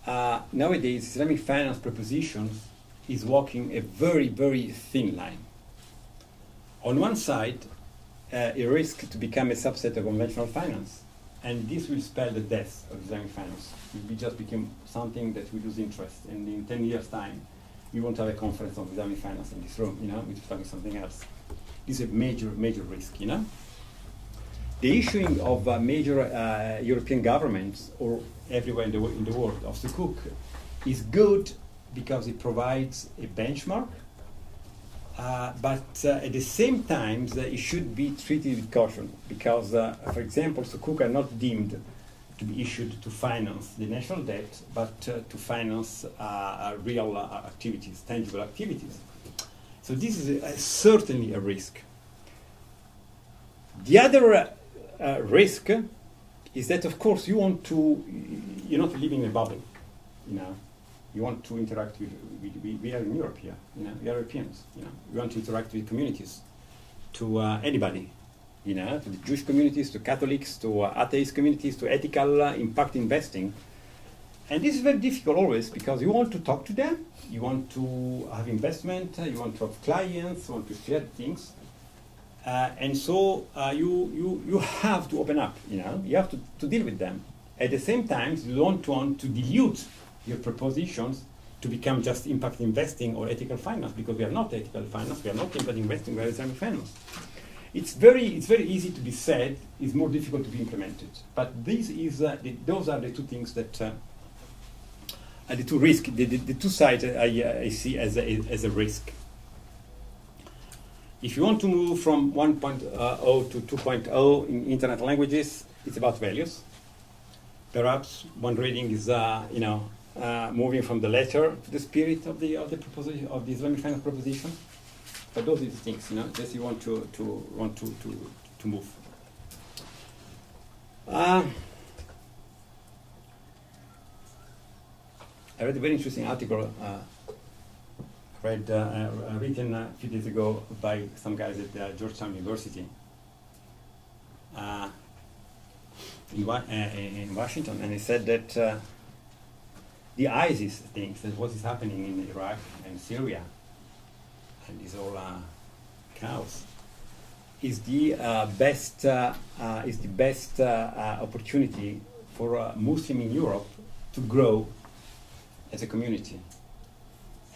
nowadays Islamic finance propositions is walking a very, very thin line. On one side, a risk to become a subset of conventional finance, and this will spell the death of Islamic finance. It will just become something that will lose interest, and in 10 years' time, we won't have a conference on Islamic finance in this room, we're talking something else. This is a major, major risk, The issuing of major European governments, or everywhere in the world, of Sukuk is good because it provides a benchmark, but at the same time, it should be treated with caution because, for example, Sukuk are not deemed to be issued to finance the national debt, but to finance real activities, tangible activities. So this is certainly a risk. The other risk is that, of course, you're not living in a bubble, You want to interact with we are in Europe here, we are Europeans, We want to interact with communities, to anybody, to the Jewish communities, to Catholics, to atheist communities, to ethical impact investing. And this is very difficult always because you want to talk to them, you want to have investment, you want to have clients, you want to share things. And so you have to open up, you know, you have to deal with them. At the same time, you don't want to dilute your propositions to become just impact investing or ethical finance, because we are not ethical finance, we are not impact investing, we are Islamic finance. It's very easy to be said, it's more difficult to be implemented. But this is, those are the two things that, the two risks, the two sides I see as a risk. If you want to move from 1.0 to 2.0 in internet languages, it's about values. Perhaps one reading is, moving from the letter to the spirit of the proposition of the Islamic finance proposition. But those are the things, you know, just you want to move. I read a very interesting article written a few days ago by some guys at Georgetown University in Washington, and he said that the ISIS thinks that what is happening in Iraq and Syria and this whole chaos is the best opportunity for Muslims in Europe to grow as a community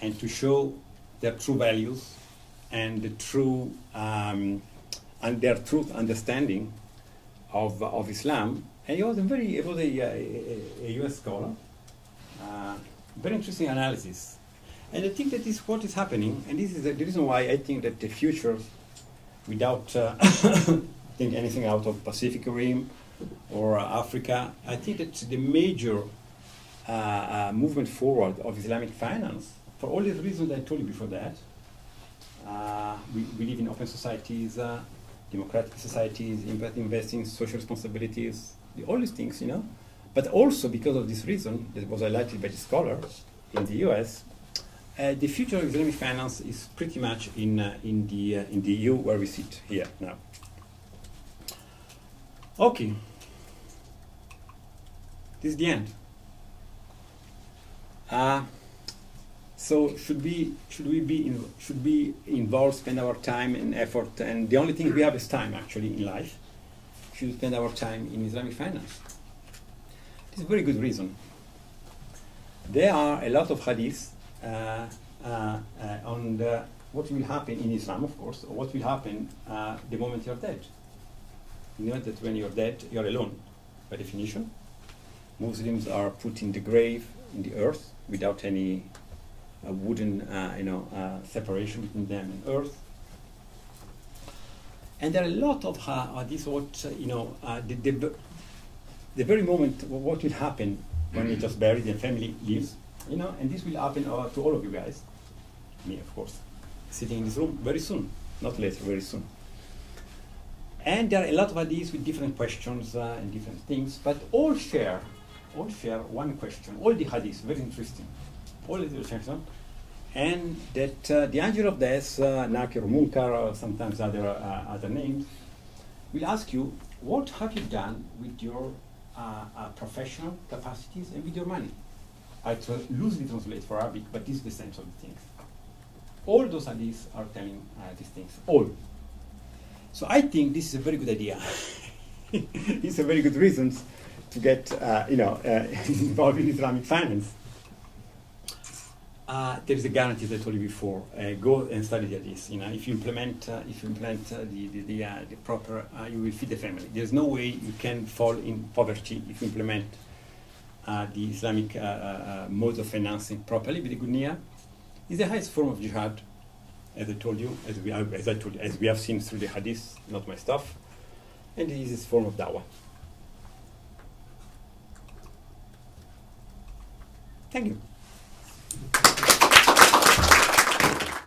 and to show their true values and the true and their true understanding of Islam. And he was a US scholar. Very interesting analysis. And I think that is what is happening, and this is the reason why I think that the future, without think anything out of Pacific Rim or Africa, I think that the major movement forward of Islamic finance, for all the reasons I told you before that, we live in open societies, democratic societies, impact investing, social responsibilities, all these things, you know. But also because of this reason that was highlighted by the scholars in the US, the future of Islamic finance is pretty much in the EU where we sit here now. Okay, this is the end. So should we be involved, spend our time and effort, and the only thing we have is time actually in life. Should we spend our time in Islamic finance? This is a very good reason. There are a lot of hadiths on what will happen in Islam, of course, or what will happen the moment you're dead. You know that when you're dead, you're alone, by definition. Muslims are put in the grave, in the earth, without any wooden, separation between them and earth. And there are a lot of this, the very moment what will happen when you just buried and family leaves, you know, and this will happen to all of you guys, me of course, sitting in this room very soon, not later, very soon. And there are a lot of ideas with different questions and different things, but all share one question. All the hadiths, very interesting, all the questions, and that the angel of death, Nakir, Munkar, or sometimes other names, will ask you, what have you done with your professional capacities and with your money? I loosely translate for Arabic, but this is the sense of the things. All those hadiths are telling these things, all. So I think this is a very good idea. It's a very good reason to get involved in Islamic finance. There is a guarantee that I told you before. Go and study this. You know, if you implement the proper, you will feed the family. There's no way you can fall in poverty if you implement the Islamic modes of financing properly with the good niyyah. It's the highest form of jihad, as I told you, as we have seen through the hadith, not my stuff, and it is a form of da'wah. Thank you.